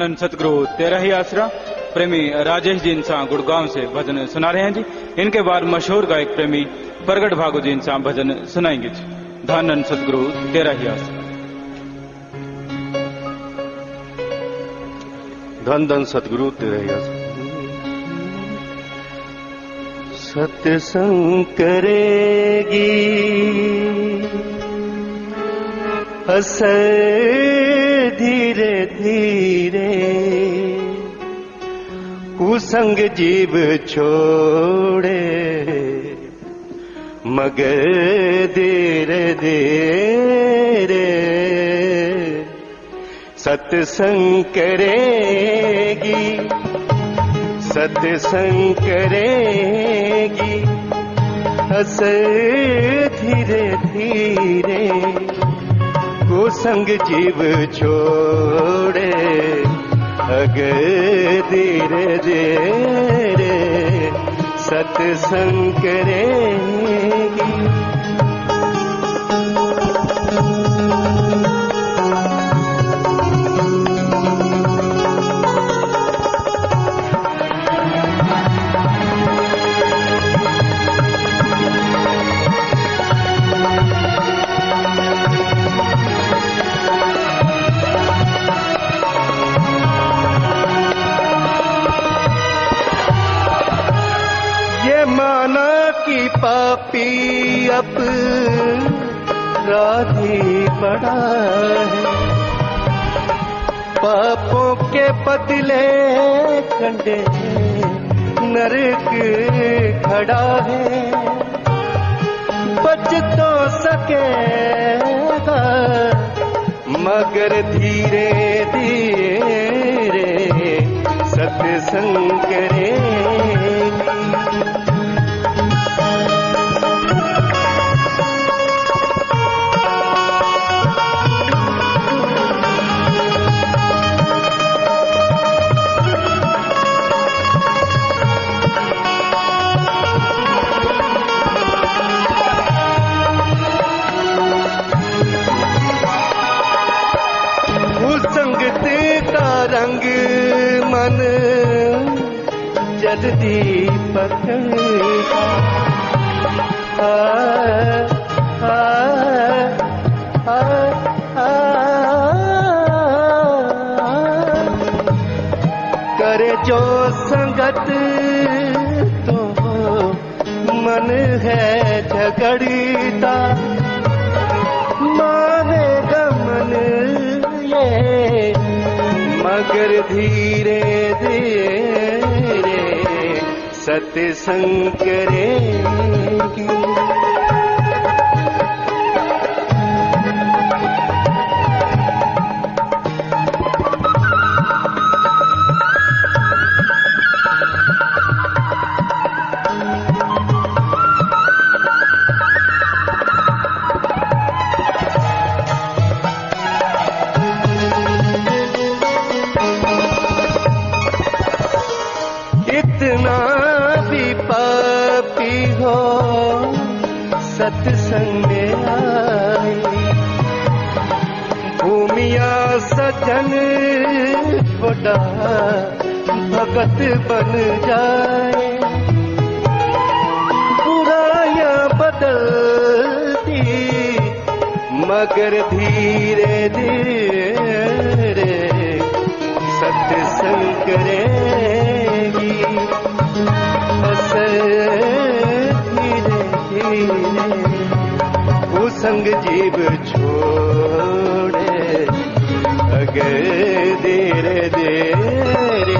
धन सतगुरु तेरा ही आसरा प्रेमी राजेश जी इंसान गुड़गांव से भजन सुना रहे हैं जी। इनके बाद मशहूर गायक प्रेमी प्रगट भागो जी इंसान भजन सुनाएंगे जी। धन सतगुरु तेरा ही आसरा। धन धन सतगुरु तेरा ही आसरा। सत्संग करेगी असर धीरे धीरे, कुसंग जीव छोड़े मगर धीरे धीरे। सत्संग करेगी सत्संग करेगी असर धीरे धीरे, कुसंग जीव छोड़े अगर धीरे धीरे। सत्संग करेगी पापी अपराधी पड़ा है, पापों के बदले कंडे नरक खड़ा है। बच तो सकेगा मगर धीरे धीरे। सत्संग करेगी रंग मन जल्दी पकड़ेगा। करे जो संगत तो मन है झगड़ता, मानेगा मन ये मगर धीरे धीरे। सत्संग करेगी सत्संग आई। भूमिया सजन छोटा भगत बन जाए, बुराया बदलती मगर धीरे धीरे। सत्संग करेगी कुसंग जीव छोड़े अगर धीरे धीरे।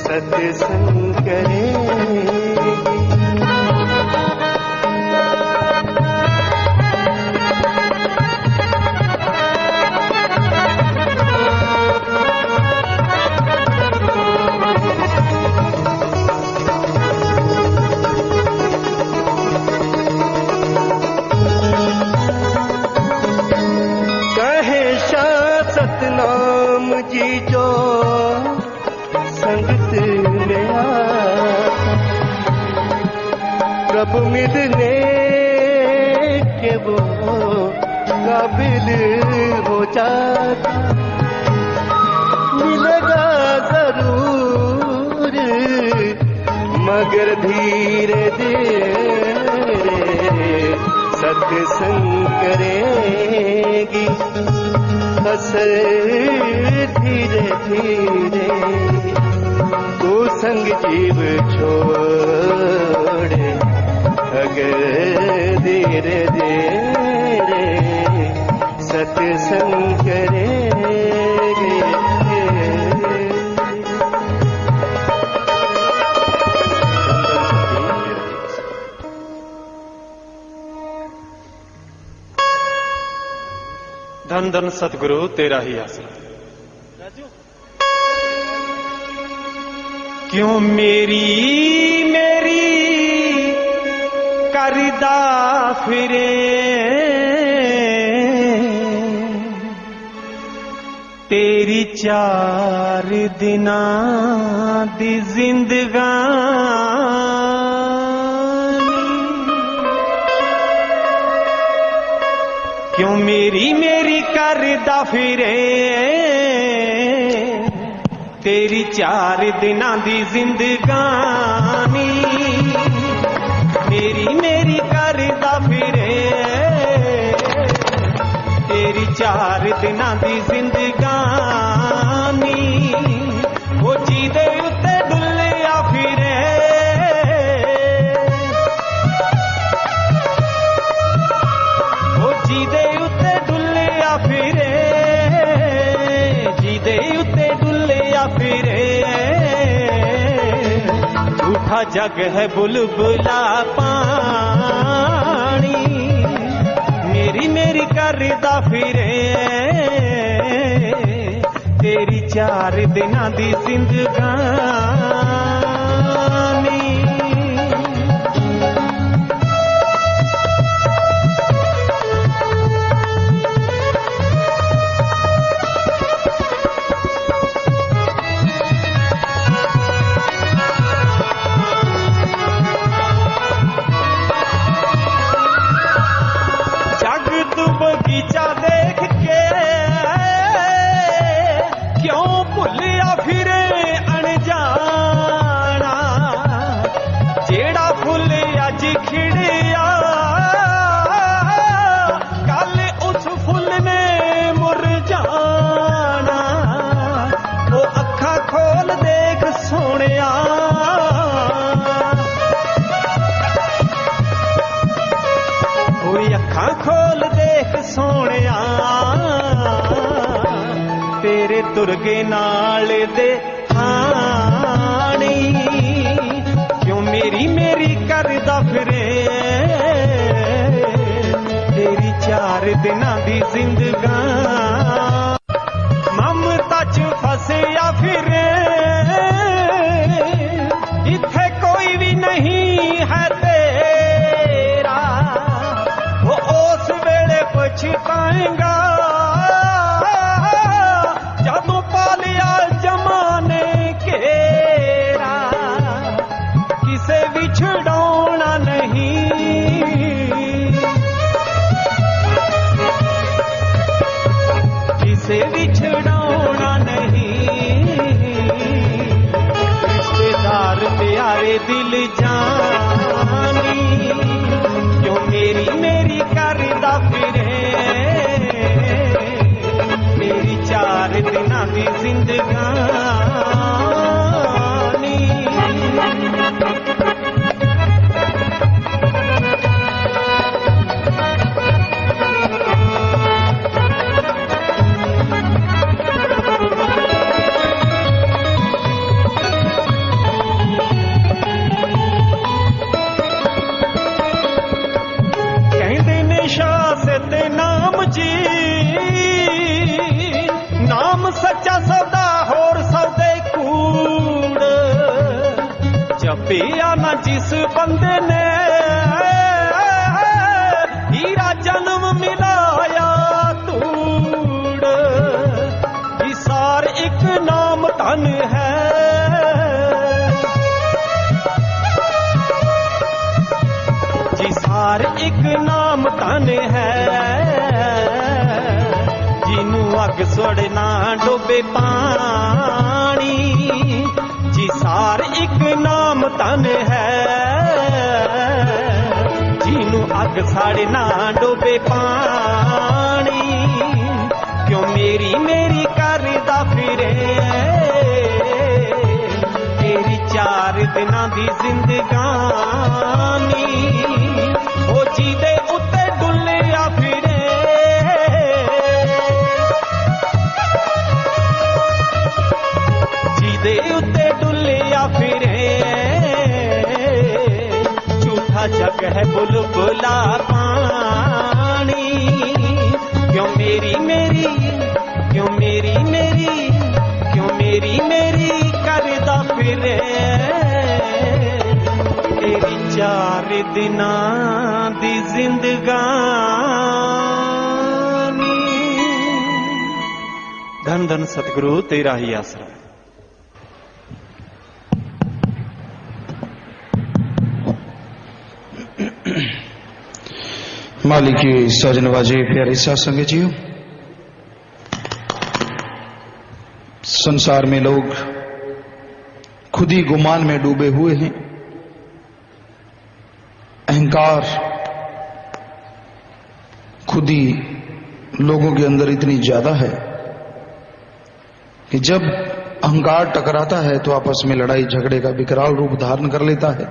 सत्संग करेगी सतनाम जी जो संगत में आता, प्रभु मिलने के वो काबिल हो जाता। मगर धीरे धीरे सत्संग करेगी, असर धीरे धीरे तू संग जीव छोड़े, अगर धीरे धीरे सत्संग करेगी। धन धन सतगुरु तेरा ही आसरा। क्यों मेरी मेरी करदा फिरे, तेरी 4 दिनां दी जिंदगानी। क्यों मेरी मेरी करदा फिरे, तेरी 4 दिनां दी जिंदगानी। मेरी मेरी करदा फिरे, तेरी 4 दिनां दी जिंदगानी। वो जीदे उत्ते डुल्लिया फिरे, वो जीदे उत्ते डुल्लिया फिरे, जीदे उत्ते डुल्लिया फिरे। झूठा जग है बुलबुला पानी, मेरी मेरी करदा फिरे, तेरी 4 दिनां दी जिंदगानी। बगीचा देख के क्यों भुलिया फिरे अनजाना, जेड़ा फुल अज खिड़िया कल उस फुल ने मुरझाना। वो अखा खोल देख सोनिया, कोई अखा खोल देख सोनिया, तेरे तुरगे नाल दे हानी। क्यों मेरी मेरी करदा फिरे, तेरी 4 दिनां दी जिंदगानी। ममता च फसिया फिरे, इत्थे कोई भी नहीं है तेरा। वो उस वेले पछताएगा, जदों पालिया जमाने केरा। किसे भी छुड़ाना नहीं, किसे भी छुड़ाना नहीं। रिश्तेदार प्यारे दिल जानी, क्यों मेरी मेरी करदा फिरे, तेरी 4 दिनां दी जिंदगानी। कहते ने शासत नाम जी, नाम सच्चा सौदा होर सौदे कूड़। जपिया ना जिस बंदे ने, हीरा जन्म मिलाया तूड़। इसार एक नाम धन है, जिसार एक नाम धन है। जिनू अग सुड़ना डोबे पानी, जिसार एक नाम तन है जिन्हों अग साड़े ना डोबे पानी क्यों मेरी मेरी करदा फिरे तेरी 4 दिनां दी जिंदगानी ओ जीदे उत्ते डुलिया फिरे जीदे उत्ते डुलिया फिरे झूठा जग है बुलबुला पानी क्यों मेरी मेरी क्यों मेरी मेरी क्यों मेरी मेरी करदा फिरे तेरी 4 दिनां दी जिंदगानी। धन धन सतगुरु तेरा ही आसरा। मालिक की सजन वाजे प्यारे साथ संगत जीओ, संसार में लोग खुद ही गुमान में डूबे हुए हैं। अहंकार खुद ही लोगों के अंदर इतनी ज्यादा है कि जब अहंकार टकराता है तो आपस में लड़ाई झगड़े का विकराल रूप धारण कर लेता है।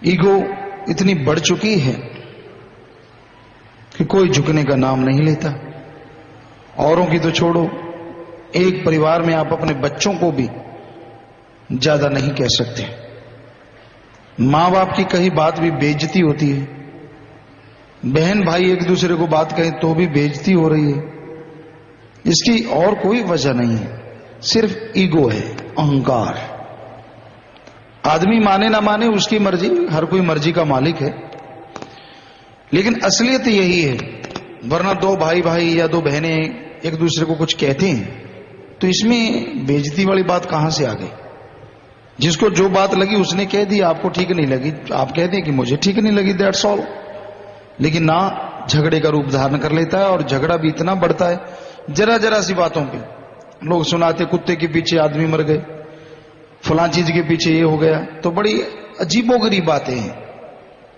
ईगो इतनी बढ़ चुकी है कि कोई झुकने का नाम नहीं लेता। औरों की तो छोड़ो, एक परिवार में आप अपने बच्चों को भी ज्यादा नहीं कह सकते। मां बाप की कहीं बात भी बेइज्जती होती है, बहन भाई एक दूसरे को बात कहें तो भी बेइज्जती हो रही है। इसकी और कोई वजह नहीं है, सिर्फ ईगो है, अहंकार। आदमी माने ना माने उसकी मर्जी, हर कोई मर्जी का मालिक है, लेकिन असलियत यही है। वरना 2 भाई भाई या 2 बहनें एक दूसरे को कुछ कहते हैं तो इसमें बेइज्जती वाली बात कहां से आ गई? जिसको जो बात लगी उसने कह दी, आपको ठीक नहीं लगी, आप कहते हैं कि मुझे ठीक नहीं लगी, दैट्स ऑल। लेकिन ना झगड़े का रूप धारण कर लेता है, और झगड़ा भी इतना बढ़ता है जरा जरा सी बातों पे। लोग सुनाते कुत्ते के पीछे आदमी मर गए, फलां चीज के पीछे ये हो गया, तो बड़ी अजीबोगरीब बातें हैं।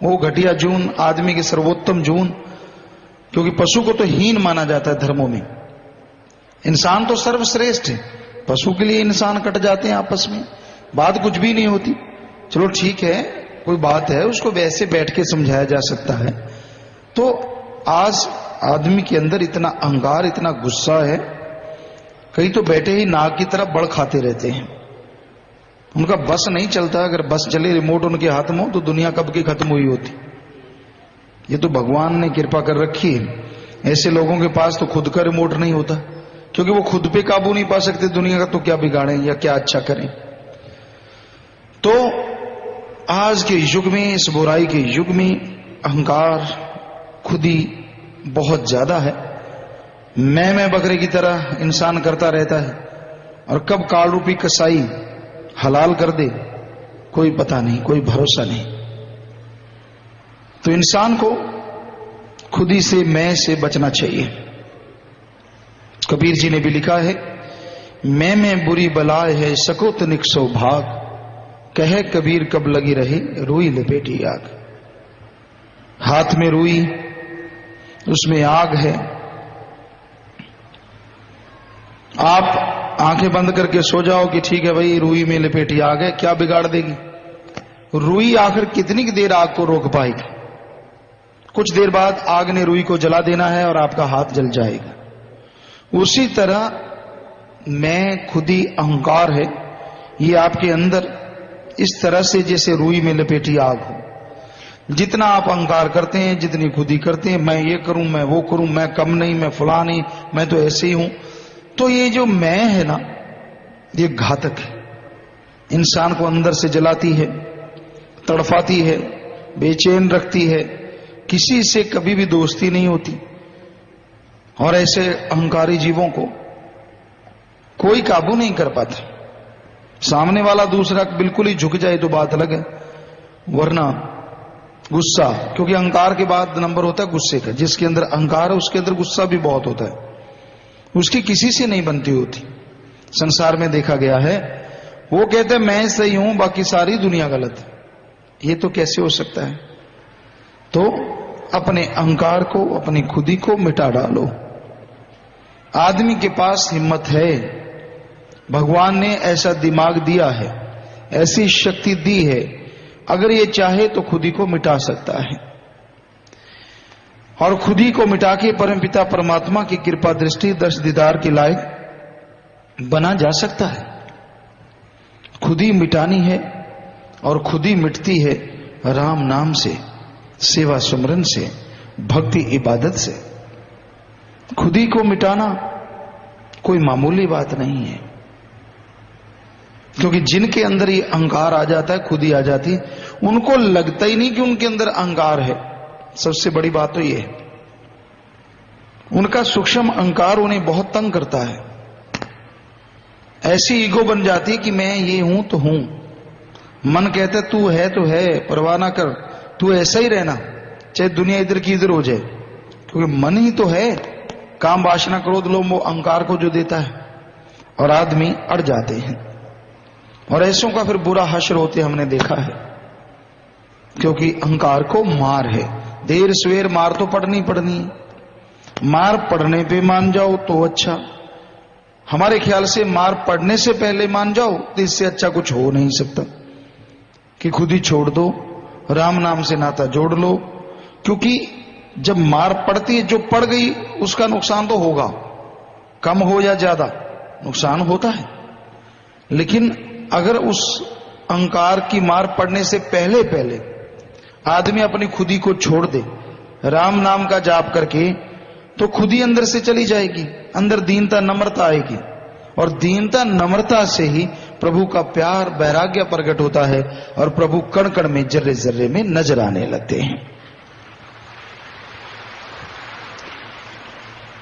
वो घटिया जून, आदमी के सर्वोत्तम जून, क्योंकि पशु को तो हीन माना जाता है धर्मों में। इंसान तो सर्वश्रेष्ठ है, पशु के लिए इंसान कट जाते हैं आपस में, बात कुछ भी नहीं होती। चलो ठीक है, कोई बात है, उसको वैसे बैठ के समझाया जा सकता है। तो आज आदमी के अंदर इतना अहंकार, इतना गुस्सा है, कई तो बैठे ही नाक की तरफ बड़ खाते रहते हैं। उनका बस नहीं चलता। अगर बस चले, रिमोट उनके हाथ में हो, तो दुनिया कब की खत्म हुई होती। ये तो भगवान ने कृपा कर रखी है। ऐसे लोगों के पास तो खुद का रिमोट नहीं होता, क्योंकि वो खुद पे काबू नहीं पा सकते दुनिया का, तो क्या बिगाड़ें या क्या अच्छा करें। तो आज के युग में, इस बुराई के युग में अहंकार खुद ही बहुत ज्यादा है। मैं बकरे की तरह इंसान करता रहता है, और कब काल रूपी कसाई हलाल कर दे कोई पता नहीं, कोई भरोसा नहीं। तो इंसान को खुद ही से, मैं से बचना चाहिए। कबीर जी ने भी लिखा है, मैं बुरी बलाए है सको तनिक सौभाग, कहे कबीर कब लगी रही रुई लपेटी आग। हाथ में रुई, उसमें आग है। आप आंखें बंद करके सो जाओ कि ठीक है भाई, रुई में लपेटी आग है, क्या बिगाड़ देगी? रुई आखिर कितनी देर आग को रोक पाएगी? कुछ देर बाद आग ने रुई को जला देना है और आपका हाथ जल जाएगा। उसी तरह मैं खुद ही अहंकार है, ये आपके अंदर इस तरह से जैसे रुई में लपेटी आग हो। जितना आप अहंकार करते हैं, जितनी खुद ही करते हैं, मैं ये करूं, मैं वो करूं, मैं कम नहीं, मैं फला नहीं, मैं तो ऐसे ही हूं, तो ये जो मैं है ना, ये घातक है। इंसान को अंदर से जलाती है, तड़फाती है, बेचैन रखती है, किसी से कभी भी दोस्ती नहीं होती। और ऐसे अहंकारी जीवों को कोई काबू नहीं कर पाता। सामने वाला दूसरा बिल्कुल ही झुक जाए तो बात अलग है, वरना गुस्सा, क्योंकि अहंकार के बाद नंबर होता है गुस्से का। जिसके अंदर अहंकार है उसके अंदर गुस्सा भी बहुत होता है, उसकी किसी से नहीं बनती होती। संसार में देखा गया है, वो कहते मैं सही हूं बाकी सारी दुनिया गलत। ये तो कैसे हो सकता है? तो अपने अहंकार को, अपनी खुदी को मिटा डालो। आदमी के पास हिम्मत है, भगवान ने ऐसा दिमाग दिया है, ऐसी शक्ति दी है, अगर ये चाहे तो खुदी को मिटा सकता है और खुदी को मिटा के परमपिता परमात्मा की कृपा दृष्टि दर्श दीदार के लायक बना जा सकता है। खुदी मिटानी है और खुदी मिटती है राम नाम से, सेवा सुमरन से, भक्ति इबादत से। खुदी को मिटाना कोई मामूली बात नहीं है, क्योंकि जिनके अंदर ये अहंकार आ जाता है, खुदी आ जाती है, उनको लगता ही नहीं कि उनके अंदर अहंकार है। सबसे बड़ी बात तो ये है, उनका सूक्ष्म अहंकार उन्हें बहुत तंग करता है। ऐसी ईगो बन जाती है कि मैं ये हूं तो हूं। मन कहता है तू है तो है, परवाह ना कर, तू ऐसा ही रहना, चाहे दुनिया इधर की इधर हो जाए, क्योंकि मन ही तो है काम वासना क्रोध लोभ मोह अहंकार को जो देता है। और आदमी अड़ जाते हैं और ऐसों का फिर बुरा हश्र होते हमने देखा है, क्योंकि अहंकार को मार है। देर सवेर मार तो पड़नी पड़नी है, मार पड़ने पे मान जाओ तो अच्छा। हमारे ख्याल से मार पड़ने से पहले मान जाओ तो इससे अच्छा कुछ हो नहीं सकता कि खुद ही छोड़ दो, राम नाम से नाता जोड़ लो। क्योंकि जब मार पड़ती है, जो पड़ गई उसका नुकसान तो होगा, कम हो या ज्यादा नुकसान होता है। लेकिन अगर उस अहंकार की मार पड़ने से पहले पहले आदमी अपनी खुदी को छोड़ दे, राम नाम का जाप करके, तो खुदी अंदर से चली जाएगी, अंदर दीनता नम्रता आएगी और दीनता नम्रता से ही प्रभु का प्यार वैराग्य प्रकट होता है और प्रभु कण कण में जर्रे जर्रे में नजर आने लगते हैं।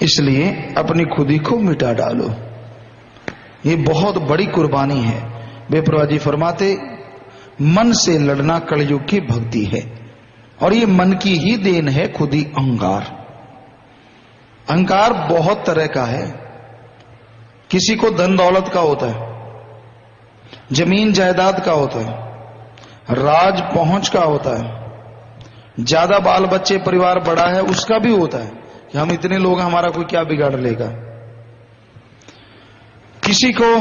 इसलिए अपनी खुदी को मिटा डालो, ये बहुत बड़ी कुर्बानी है। बेप्रभा जी फरमाते मन से लड़ना कलयुग की भक्ति है और ये मन की ही देन है खुदी अहंकार। अहंकार बहुत तरह का है, किसी को धन दौलत का होता है, जमीन जायदाद का होता है, राज पहुंच का होता है, ज्यादा बाल बच्चे परिवार बड़ा है उसका भी होता है कि हम इतने लोग हमारा कोई क्या बिगाड़ लेगा। किसी को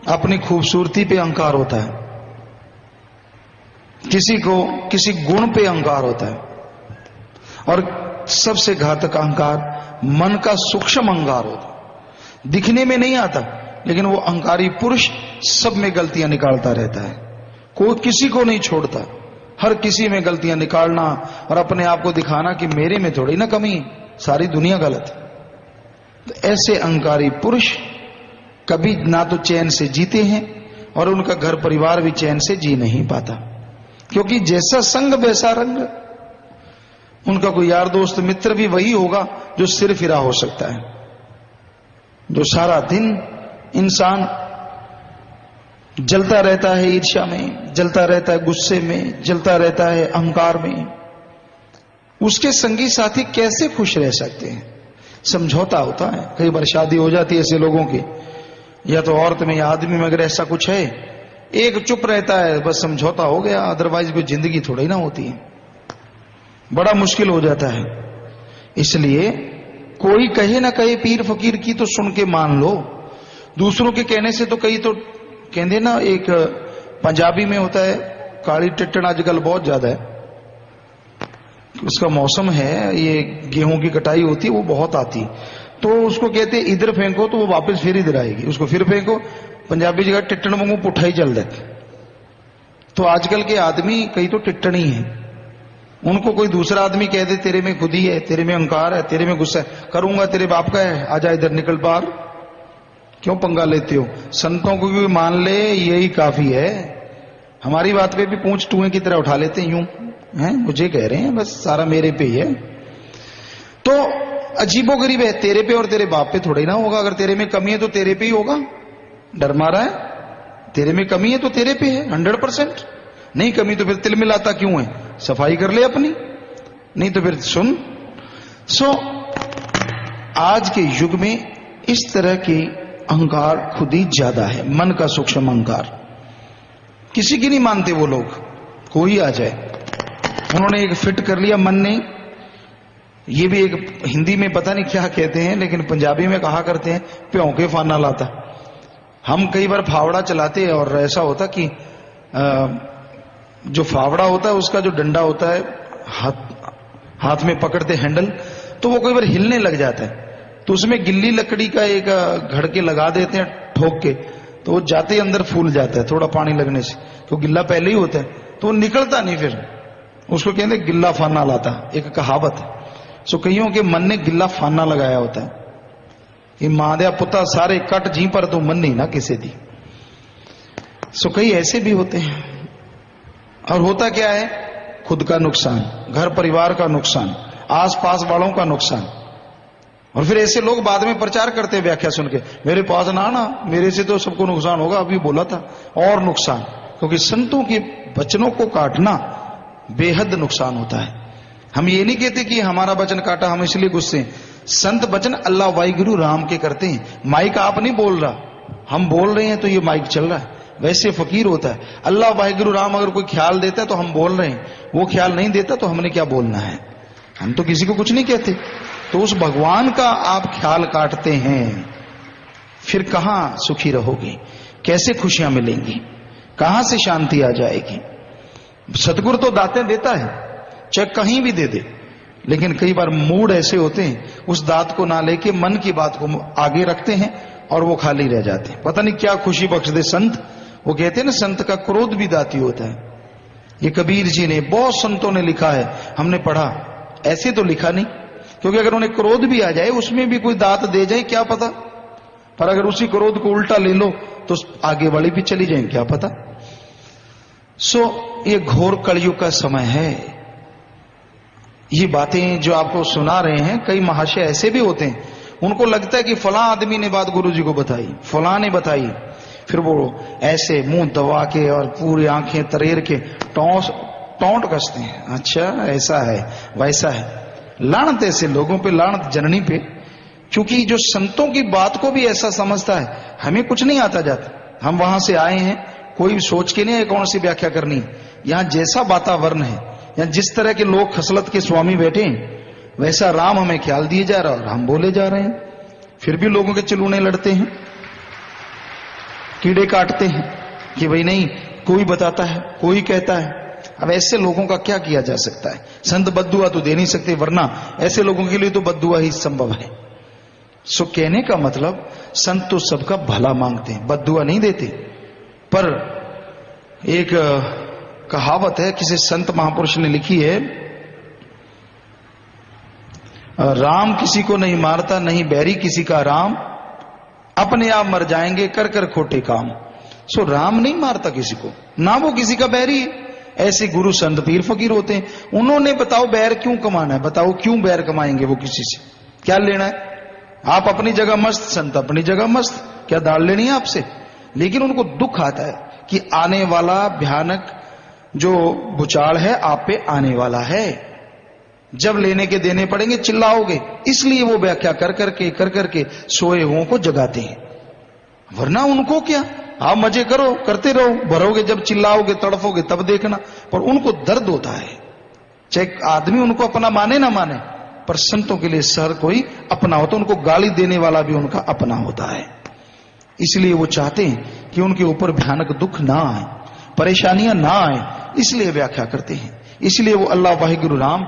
अपनी खूबसूरती पे अहंकार होता है, किसी को किसी गुण पे अहंकार होता है, और सबसे घातक अहंकार मन का सूक्ष्म अहंकार होता है। दिखने में नहीं आता, लेकिन वो अहंकारी पुरुष सब में गलतियां निकालता रहता है, कोई किसी को नहीं छोड़ता, हर किसी में गलतियां निकालना और अपने आप को दिखाना कि मेरे में थोड़ी ना कमी, सारी दुनिया गलत है। तो ऐसे अहंकारी पुरुष कभी ना तो चैन से जीते हैं और उनका घर परिवार भी चैन से जी नहीं पाता, क्योंकि जैसा संग वैसा रंग। उनका कोई यार दोस्त मित्र भी वही होगा जो सिर फिरा हो सकता है, जो सारा दिन इंसान जलता रहता है ईर्ष्या में, जलता रहता है गुस्से में, जलता रहता है अहंकार में। उसके संगी साथी कैसे खुश रह सकते हैं? समझौता होता है। कई बार शादी हो जाती है ऐसे लोगों की, या तो औरत में या आदमी में अगर ऐसा कुछ है, एक चुप रहता है, बस समझौता हो गया, अदरवाइज कोई जिंदगी थोड़ी ना होती है, बड़ा मुश्किल हो जाता है। इसलिए कोई कहे ना कहे पीर फकीर की तो सुन के मान लो, दूसरों के कहने से तो कई तो कहते ना, एक पंजाबी में होता है काली टिट्टन आजकल बहुत ज्यादा है, उसका मौसम है, ये गेहूं की कटाई होती है वो बहुत आती, तो उसको कहते इधर फेंको तो वो वापस फिर इधर आएगी, उसको फिर फेंको, पंजाबी जगह टिट्टन वांगू पुट्ठा ही चल देते। तो आजकल के आदमी कई तो टिट्टन ही है, उनको कोई दूसरा आदमी कह दे तेरे में खुदी है, तेरे में अहंकार है, तेरे में गुस्सा है, करूंगा तेरे बाप का है, आजा इधर निकल बाहर, क्यों पंगा लेते हो? संतों को भी मान ले यही काफी है, हमारी बात पे भी पूंछ टूए की तरह उठा लेते यूं हैं, मुझे कह रहे हैं बस सारा मेरे पे ही है। तो अजीबोगरीब है, तेरे पे और तेरे बाप पे थोड़ा ही ना होगा। अगर तेरे में कमी है तो तेरे पे ही होगा, डर मारा है, तेरे में कमी है तो तेरे पे है 100%, नहीं कमी तो फिर तिल मिलाता क्यों है, सफाई कर ले अपनी, नहीं तो फिर सुन। आज के युग में इस तरह के अहंकार खुद ही ज्यादा है, मन का सूक्ष्म अहंकार। किसी की नहीं मानते वो लोग, कोई आ जाए। उन्होंने एक फिट कर लिया मन ने, ये भी एक हिंदी में पता नहीं क्या कहते हैं, लेकिन पंजाबी में कहा करते हैं प्यों के फाना लाता। हम कई बार फावड़ा चलाते हैं और ऐसा होता कि जो फावड़ा होता है उसका जो डंडा होता है हाथ में पकड़ते हैंडल, तो वो कई बार हिलने लग जाता है, तो उसमें गिल्ली लकड़ी का एक घड़ के लगा देते हैं ठोक के, तो वो जाते ही अंदर फूल जाता है थोड़ा पानी लगने से, तो गिल्ला पहले ही होता है तो वो निकलता नहीं, फिर उसको कहते हैं गिल्ला फाना लाता, एक कहावत है। सो कईयों के मन ने गिल्ला फाना लगाया होता है कि मादया पुता सारे कट जी पर तो मन नहीं ना किसे दी। सो कई ऐसे भी होते हैं। और होता क्या है, खुद का नुकसान, घर परिवार का नुकसान, आसपास वालों का नुकसान। और फिर ऐसे लोग बाद में प्रचार करते हैं व्याख्या सुन के, मेरे पास ना आना, मेरे से तो सबको नुकसान होगा, अभी बोला था और नुकसान। क्योंकि संतों के वचनों को काटना बेहद नुकसान होता है। हम ये नहीं कहते कि हमारा वचन काटा हम इसलिए गुस्से, संत वचन अल्लाह वाहिगुरु राम के करते हैं। माइक आप नहीं बोल रहा, हम बोल रहे हैं तो ये माइक चल रहा है। वैसे फकीर होता है, अल्लाह वाहिगुरु राम अगर कोई ख्याल देता है तो हम बोल रहे हैं, वो ख्याल नहीं देता तो हमने क्या बोलना है, हम तो किसी को कुछ नहीं कहते। तो उस भगवान का आप ख्याल काटते हैं, फिर कहां सुखी रहोगे, कैसे खुशियां मिलेंगी, कहां से शांति आ जाएगी। सतगुरु तो दातें देता है, चाहे कहीं भी दे दे, लेकिन कई बार मूड ऐसे होते हैं उस दात को ना लेके मन की बात को आगे रखते हैं और वो खाली रह जाते हैं। पता नहीं क्या खुशी बख्श दे संत। वो कहते हैं ना, संत का क्रोध भी दाती होता है। ये कबीर जी ने, बहुत संतों ने लिखा है, हमने पढ़ा, ऐसे तो लिखा नहीं, क्योंकि अगर उन्हें क्रोध भी आ जाए उसमें भी कोई दात दे जाए क्या पता, पर अगर उसी क्रोध को उल्टा ले लो तो आगे वाली भी चली जाए क्या पता। सो ये घोर कलयुग का समय है। ये बातें जो आपको सुना रहे हैं, कई महाशय ऐसे भी होते हैं, उनको लगता है कि फलां आदमी ने बात गुरु जी को बताई, फलां ने बताई, फिर वो ऐसे मुंह दबा के और पूरी आंखें तरेर के टौंट कसते हैं, अच्छा ऐसा है वैसा है। लानत ऐसे लोगों पे, लानत जननी पे, क्योंकि जो संतों की बात को भी ऐसा समझता है, हमें कुछ नहीं आता जाता, हम वहां से आए हैं, कोई सोच के नहीं है कौन सी व्याख्या करनी। यहां जैसा वातावरण है, या जिस तरह के लोग खसलत के स्वामी बैठे हैं, वैसा राम हमें ख्याल दिए जा रहा है और हम बोले जा रहे हैं। फिर भी लोगों के चिलूने लड़ते हैं, कीड़े काटते हैं कि भाई नहीं, कोई बताता है, कोई कहता है। अब ऐसे लोगों का क्या किया जा सकता है। संत बद्दुआ तो दे नहीं सकते, वरना ऐसे लोगों के लिए तो बद्दुआ ही संभव है। सो कहने का मतलब, संत तो सबका भला मांगते हैं, बद्दुआ नहीं देते। पर एक कहावत है, किसी संत महापुरुष ने लिखी है, राम किसी को नहीं मारता, नहीं बैरी किसी का राम, अपने आप मर जाएंगे कर कर खोटे काम। सो राम नहीं मारता किसी को, ना वो किसी का बैरी है। ऐसे गुरु संत पीर फकीर होते हैं, उन्होंने बताओ बैर क्यों कमाना है, बताओ क्यों बैर कमाएंगे वो किसी से, क्या लेना है। आप अपनी जगह मस्त, संत अपनी जगह मस्त, क्या दाल लेनी है आपसे। लेकिन उनको दुख आता है कि आने वाला भयानक जो भूचाल है आप पे आने वाला है, जब लेने के देने पड़ेंगे चिल्लाओगे। इसलिए वो व्याख्या कर करके सोए हुओं को जगाते हैं, वरना उनको क्या, आप मजे करो, करते रहो, भरोगे, जब चिल्लाओगे तड़फोगे तब देखना। पर उनको दर्द होता है, चाहे आदमी उनको अपना माने ना माने, पर संतों के लिए सर कोई अपना होता, उनको गाली देने वाला भी उनका अपना होता है। इसलिए वो चाहते हैं कि उनके ऊपर भयानक दुख ना आए, परेशानियां ना आए, इसलिए व्याख्या करते हैं। इसलिए वो अल्लाह वाहिगुरु राम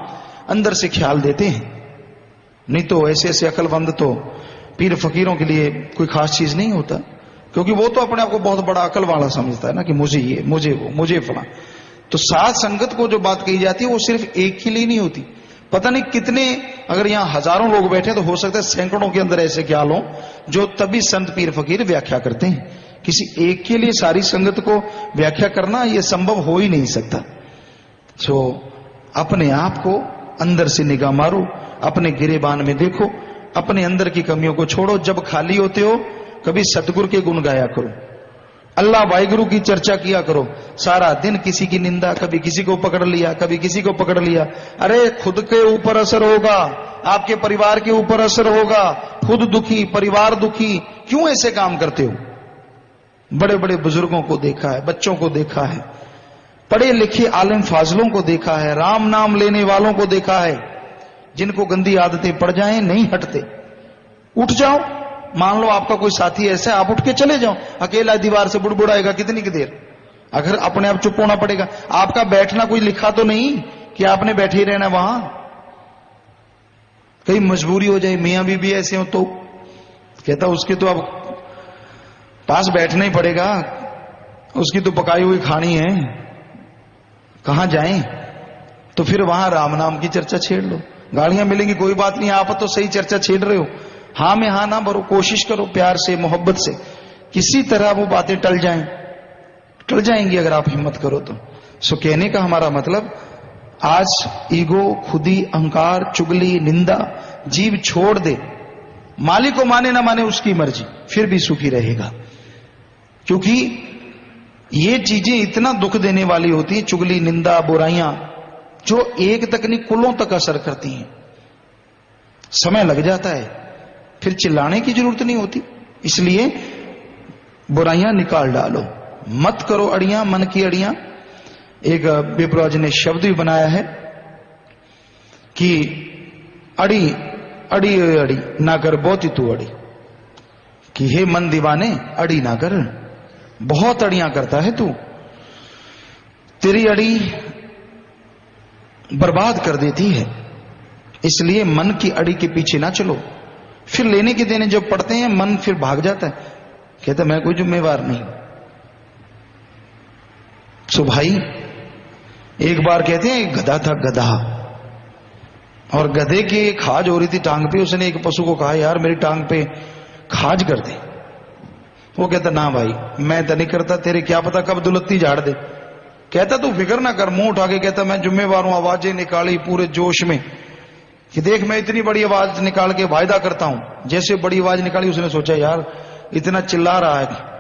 अंदर से ख्याल देते हैं। नहीं तो ऐसे ऐसे अकलमंद तो पीर फकीरों के लिए कोई खास चीज नहीं होता, क्योंकि वो तो अपने आप को बहुत बड़ा अकल वाला समझता है ना, कि मुझे ये, मुझे वो, मुझे फला। तो साथ संगत को जो बात कही जाती है वो सिर्फ एक के लिए नहीं होती, पता नहीं कितने, अगर यहां हजारों लोग बैठे तो हो सकता है सैकड़ों के अंदर ऐसे ख्याल हो जो तभी संत पीर फकीर व्याख्या करते हैं। किसी एक के लिए सारी संगत को व्याख्या करना यह संभव हो ही नहीं सकता। सो अपने आप को अंदर से निगाह मारो, अपने गिरेबान में देखो, अपने अंदर की कमियों को छोड़ो। जब खाली होते हो कभी सतगुरु के गुण गाया करो, अल्लाह वाहिगुरु की चर्चा किया करो। सारा दिन किसी की निंदा, कभी किसी को पकड़ लिया, कभी किसी को पकड़ लिया। अरे खुद के ऊपर असर होगा, आपके परिवार के ऊपर असर होगा, खुद दुखी, परिवार दुखी, क्यों ऐसे काम करते हो? बड़े बड़े बुजुर्गों को देखा है, बच्चों को देखा है, पढ़े लिखे आलिम फाजलों को देखा है, राम नाम लेने वालों को देखा है, जिनको गंदी आदतें पड़ जाएं नहीं हटते। उठ जाओ, मान लो आपका कोई साथी ऐसा है, आप उठ के चले जाओ, अकेला दीवार से बुड़बुड़ाएगा कितनी की देर, अगर अपने आप चुप होना पड़ेगा। आपका बैठना कोई लिखा तो नहीं कि आपने बैठे ही रहना वहां, कहीं मजबूरी हो जाए, मियां बीबी ऐसे हो तो कहता उसके तो अब पास बैठना ही पड़ेगा, उसकी तो पकाई हुई खानी है, कहां जाएं? तो फिर वहां राम नाम की चर्चा छेड़ लो, गालियां मिलेंगी कोई बात नहीं, आप तो सही चर्चा छेड़ रहे हो, हाँ में हाँ ना भरो, कोशिश करो प्यार से मोहब्बत से, किसी तरह वो बातें टल जाएंगी अगर आप हिम्मत करो तो। सो कहने का हमारा मतलब, आज ईगो, खुदी, अहंकार, चुगली, निंदा जीव छोड़ दे, मालिक को माने ना माने उसकी मर्जी, फिर भी सुखी रहेगा। क्योंकि ये चीजें इतना दुख देने वाली होती है, चुगली, निंदा, बुराइयां, जो एक तक नहीं कुलों तक असर करती हैं। समय लग जाता है, फिर चिल्लाने की जरूरत नहीं होती, इसलिए बुराइयां निकाल डालो, मत करो अड़ियां, मन की अड़ियां। एक विप्रराज ने शब्द भी बनाया है कि अड़ी अड़ी अड़ी ना कर बहुत ही तू अड़ी, कि हे मन दीवाने अड़ी ना कर, बहुत अड़ियां करता है तू, तेरी अड़ी बर्बाद कर देती है, इसलिए मन की अड़ी के पीछे ना चलो। फिर लेने के देने जब पड़ते हैं मन फिर भाग जाता है, कहता मैं कोई जिम्मेवार नहीं। सो भाई, एक बार कहते हैं एक गधा था, गधा, और गधे की खाज हो रही थी टांग पे, उसने एक पशु को कहा यार मेरी टांग पे खाज कर दे। वो कहता ना भाई मैं तो नहीं करता, तेरे क्या पता कब दुलत्ती झाड़ दे। कहता तू फिक्र ना कर, मुंह उठा के कहता मैं जिम्मेवार हूं। आवाजें निकाली पूरे जोश में कि देख मैं इतनी बड़ी आवाज निकाल के वायदा करता हूं। जैसे बड़ी आवाज निकाली उसने सोचा यार इतना चिल्ला रहा है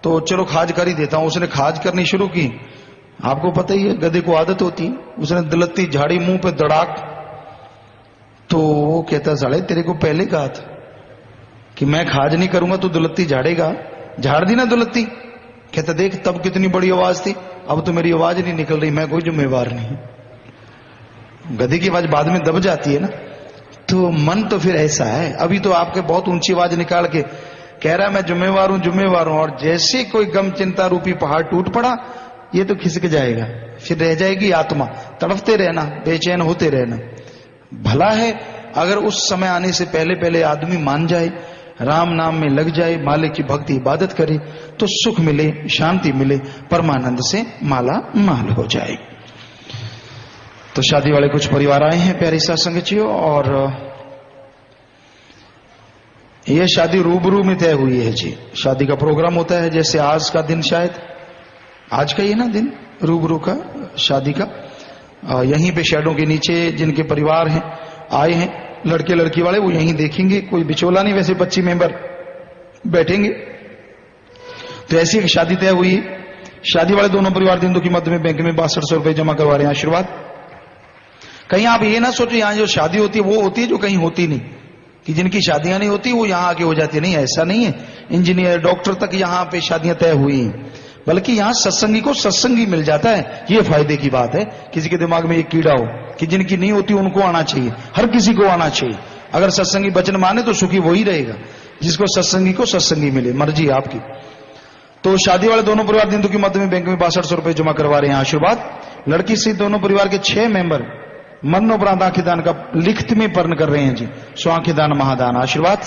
तो चलो खाज कर ही देता हूं। उसने खाज करनी शुरू की। आपको पता ही है गधे को आदत होती है, उसने दुलत्ती झाड़ी मुंह पे दड़ाक। तो वो कहता साले तेरे को पहले कहा था कि मैं खाज नहीं करूंगा तो दुलत्ती झाड़ेगा, झाड़ दी ना दुलत्ती। कहता देख तब कितनी बड़ी आवाज थी, अब तो मेरी आवाज नहीं निकल रही, मैं कोई जिम्मेवार नहीं। गधे की आवाज बाद में दब जाती है ना। तो मन तो फिर ऐसा है, अभी तो आपके बहुत ऊंची आवाज निकाल के कह रहा है मैं जिम्मेवार हूं, और जैसे कोई गम चिंता रूपी पहाड़ टूट पड़ा ये तो खिसक जाएगा, फिर रह जाएगी आत्मा, तड़पते रहना, बेचैन होते रहना। भला है अगर उस समय आने से पहले पहले आदमी मान जाए, राम नाम में लग जाए, मालिक की भक्ति इबादत करे तो सुख मिले, शांति मिले, परमानंद से माला माल हो जाए। तो शादी वाले कुछ परिवार आए हैं प्यारी साथ संगतियों, और यह शादी रूबरू में तय हुई है जी। शादी का प्रोग्राम होता है जैसे आज का दिन, शायद आज का ही ना दिन रूबरू का शादी का। यहीं पे शेडों के नीचे जिनके परिवार हैं आए हैं लड़के लड़की वाले, वो यहीं देखेंगे, कोई बिचौला नहीं, वैसे 25 मेंबर बैठेंगे। तो ऐसी एक शादी तय हुई। शादी वाले दोनों परिवार दिन की मध्य में बैंक में 6200 रुपए जमा करवा रहे हैं, आशीर्वाद। कहीं आप ये ना सोचो यहाँ जो शादी होती है वो होती है जो कहीं होती नहीं, कि जिनकी शादियां नहीं होती वो यहाँ आके हो जाती है, नहीं ऐसा नहीं है। इंजीनियर डॉक्टर तक यहाँ पे शादियां तय हुई हैं, बल्कि यहाँ सत्संगी को सत्संगी मिल जाता है, ये फायदे की बात है। किसी के दिमाग में ये कीड़ा हो कि जिनकी नहीं होती उनको आना चाहिए, हर किसी को आना चाहिए। अगर सत्संगी वचन माने तो सुखी वही रहेगा जिसको सत्संगी को सत्संगी मिले, मर्जी आपकी। तो शादी वाले दोनों परिवार दिन की मध्य में बैंक में 6200 रुपए जमा करवा रहे हैं, आशीर्वाद। लड़की से दोनों परिवार के 6 मेंबर मरणोपरांत आंखदान का लिखित में पर्ण कर रहे हैं जी, सो आंखदान महादान, आशीर्वाद।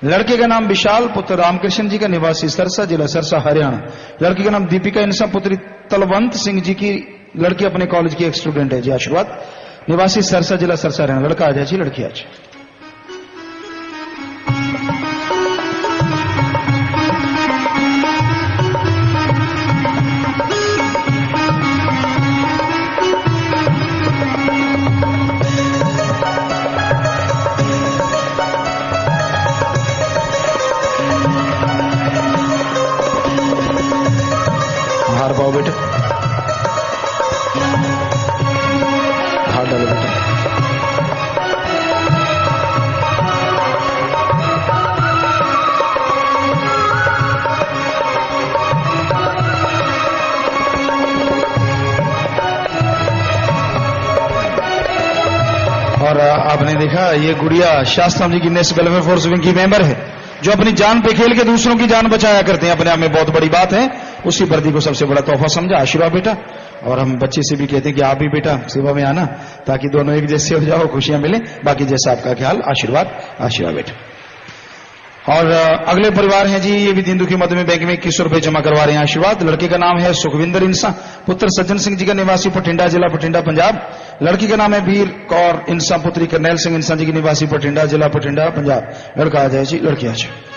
लड़के का नाम विशाल पुत्र रामकृष्ण जी का, निवासी सरसा, जिला सरसा, हरियाणा। लड़की का नाम दीपिका इंसा पुत्री तलवंत सिंह जी की, लड़की अपने कॉलेज की एक स्टूडेंट है जी, आशीर्वाद। निवासी सरसा, जिला सरसा, हरियाणा। लड़का आ जाए जी, लड़की आ जाए। हार पाओ बेटे, हार डालो बेटा। और आपने देखा ये गुड़िया शास्त्रम जी की नेशनल वेलफेयर फोर्स विंग की मेंबर है, जो अपनी जान पे खेल के दूसरों की जान बचाया करते हैं, अपने आप में बहुत बड़ी बात है। उसी वर्दी को सबसे बड़ा तोहफा समझा। आशीर्वाद बेटा। और हम बच्चे से भी कहते हैं कि आप भी बेटा सेवा में आना, ताकि दोनों एक जैसे हो जाओ, खुशियां मिले। बाकी जैसा आपका ख्याल। आशीर्वाद। आशीर्वाद बेटा। और अगले परिवार हैं जी, ये भी दीन दुखी मध्य में बैंक में 2100 रुपए जमा करवा रहे हैं। आशीर्वाद। लड़के का नाम है सुखविंदर इंसा, पुत्र सज्जन सिंह जी का, निवासी पटिंडा, जिला पटिंडा, पंजाब। लड़की का नाम है वीर कौर इंसा, पुत्री करनैल सिंह इंसा जी की, निवासी पटिंडा, जिला पटिंडा, पंजाब। लड़का आ जाए जी, लड़की आ जाए।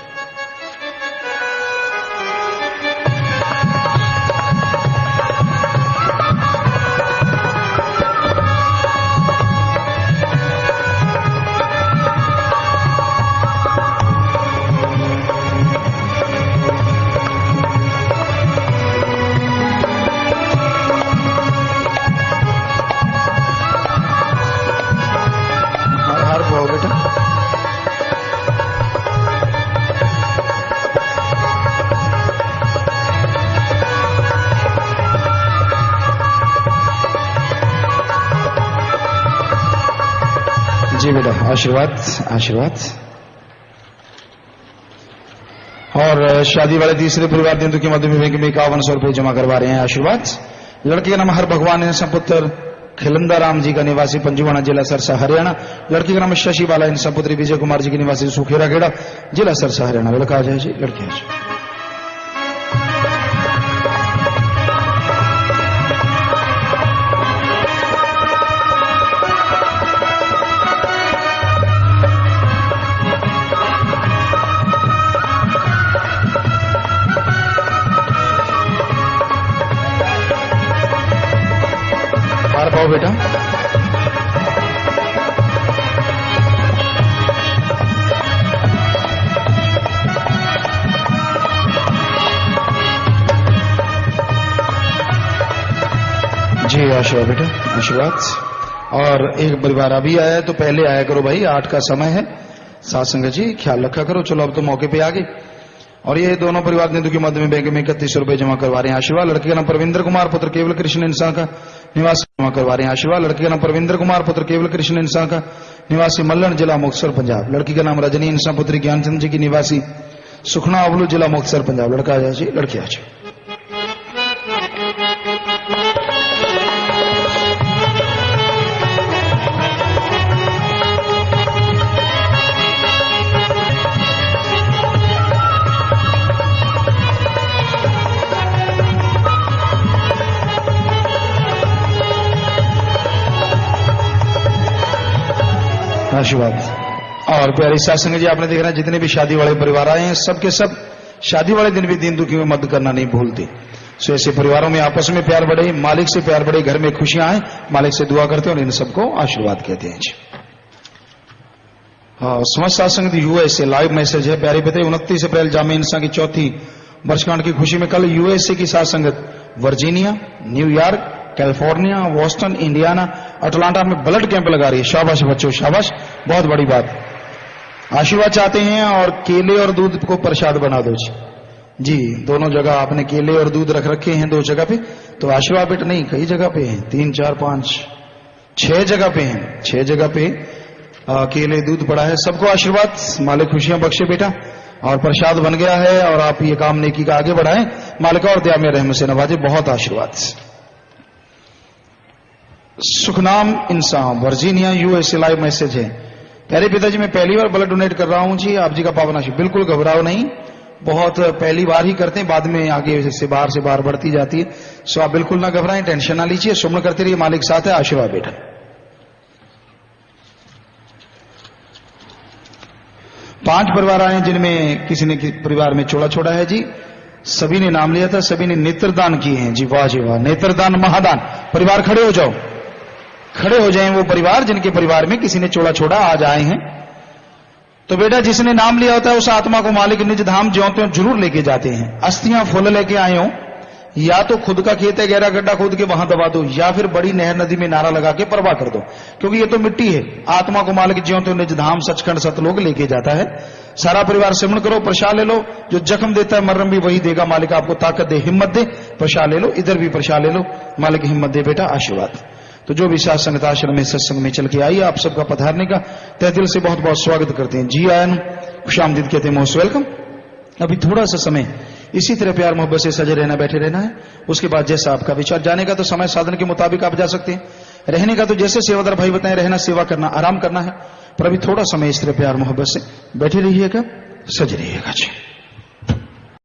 जी बेटा। आशीर्वाद। आशीर्वाद। और शादी वाले तीसरे परिवार दिन दुखी मध्य बैंक में 5100 रुपए जमा करवा रहे हैं। आशीर्वाद। लड़के का नाम हर भगवान है, पुत्र खिलंदा राम जी का, निवासी पंजुवाना, जिला सरसा, हरियाणा। लड़की का नाम शशि बाला इंसा, पुत्री विजय कुमार जी की, निवासी सुखेरा गेड़ा, जिला सरसा, हरियाणा। लड़का आ जाए जी, लड़की आ जाए। पाओ बेटा। जी आशीर्वाद बेटा। आशीर्वाद। और एक परिवार अभी आया है, तो पहले आया करो भाई, 8 का समय है। साथ संगत जी ख्याल रखा करो। चलो अब तो मौके पे आ गए। और ये दोनों परिवार दिन के मध्य में बैंक में 3100 रुपए जमा करवा रहे हैं। आशीर्वाद। लड़के का नाम परविंदर कुमार, पुत्र केवल कृष्ण इंसान का, निवासी जमा करवा रहे हैं। आशीर्वाद। लड़के का नाम परविंदर कुमार, पुत्र केवल कृष्ण इंसान का, निवासी मल्लन, जिला मुक्तसर, पंजाब। लड़की का नाम रजनी इंसान, पुत्री ज्ञानचंद जी की, निवासी सुखना अवलू, जिला मुक्तसर, पंजाब। लड़का आ जाए, लड़की आ जाए। आशीर्वाद। और प्यारी सासंग जी, आपने देख रहा है जितने भी शादी वाले परिवार आए हैं, सबके सब शादी वाले दिन भी दीन दुखी में मदद करना नहीं भूलते। सो ऐसे परिवारों में आपस में प्यार बढ़े, मालिक से प्यार बढ़े, घर में खुशियां आए, मालिक से दुआ करते हैं और इन सबको आशीर्वाद कहते हैं जी। समस्त सासंग यूएसए लाइव मैसेज है। प्यारे पिता, 29 अप्रैल जामे इंसान की 4थी वर्षगांठ की खुशी में कल यूएसए की सासंगत Virginia, New York, California, Boston, Indiana, Atlanta में ब्लड कैंप लगा रही है। शाबाश बच्चों, शाबाश, बहुत बड़ी बात। आशीर्वाद चाहते हैं और केले और दूध को प्रसाद बना दो जी। दोनों जगह आपने केले और दूध रख रखे हैं, 2 जगह पे। तो आशीर्वाद बेटा नहीं, कई जगह पे हैं, 3, 4, 5, 6 जगह पे हैं। 6 जगह पे केले दूध पड़ा है। सबको आशीर्वाद, मालिक खुशियां बख्शे बेटा। और प्रसाद बन गया है और आप ये काम नेकी का आगे बढ़ाएं, मालिक और दया में रहम से नवाजे। बहुत आशीर्वाद। सुखनाम इंसान, वर्जीनिया, यूएसए लाइव मैसेज है। प्यारे पिताजी, मैं पहली बार ब्लड डोनेट कर रहा हूं जी, आप जी का पावन आशीर्वाद। बिल्कुल घबराओ नहीं, बहुत पहली बार ही करते हैं, बाद में आगे से बार बढ़ती जाती है। सो आप बिल्कुल ना घबराएं, टेंशन ना लीजिए, सुमन करते रहिए, मालिक साथ है। आशीर्वाद बेटा। पांच परिवार आए जिनमें किसी ने परिवार में चोड़ा छोड़ा है जी। सभी ने नाम लिया था, सभी ने नेत्रदान किए हैं जी। वाह जी वाह, नेत्रदान महादान। परिवार खड़े हो जाओ, खड़े हो जाएं वो परिवार जिनके परिवार में किसी ने चोड़ा छोड़ा आज आए हैं। तो बेटा जिसने नाम लिया होता है उस आत्मा को मालिक निज धाम ज्यों त्यों जरूर लेके जाते हैं। अस्थियां फूल लेके आए हो, या तो खुद का खेत है गहरा गड्ढा खोद के वहां दबा दो, या फिर बड़ी नहर नदी में नारा लगा के परवाह कर दो, क्योंकि ये तो मिट्टी है। आत्मा को मालिक ज्यों त्यों निज धाम सचखंड सतलोक लेके जाता है। सारा परिवार सिमरण करो, प्रसाद ले लो। जो जख्म देता है मर्रम भी वही देगा। मालिक आपको ताकत दे, हिम्मत दे, प्रसाद ले लो। इधर भी प्रसाद ले लो, मालिक हिम्मत दे बेटा। आशीर्वाद। तो जो भी साथ संगत आश्रम में सत्संग में चल के आइए, आप सबका पधारने का तहे दिल से बहुत बहुत स्वागत करते हैं। जी आयन खुशामदीद कहते हैं, मोस्ट वेलकम। अभी थोड़ा सा समय इसी तरह प्यार मोहब्बत से सजे रहना, बैठे रहना है। उसके बाद जैसा आपका विचार, जाने का तो समय साधन के मुताबिक आप जा सकते हैं, रहने का तो जैसे सेवादार भाई बताएं, रहना, सेवा करना, आराम करना है। पर अभी थोड़ा समय इस तरह प्यार मोहब्बत से बैठे रहिएगा, सजे रहिएगा। जी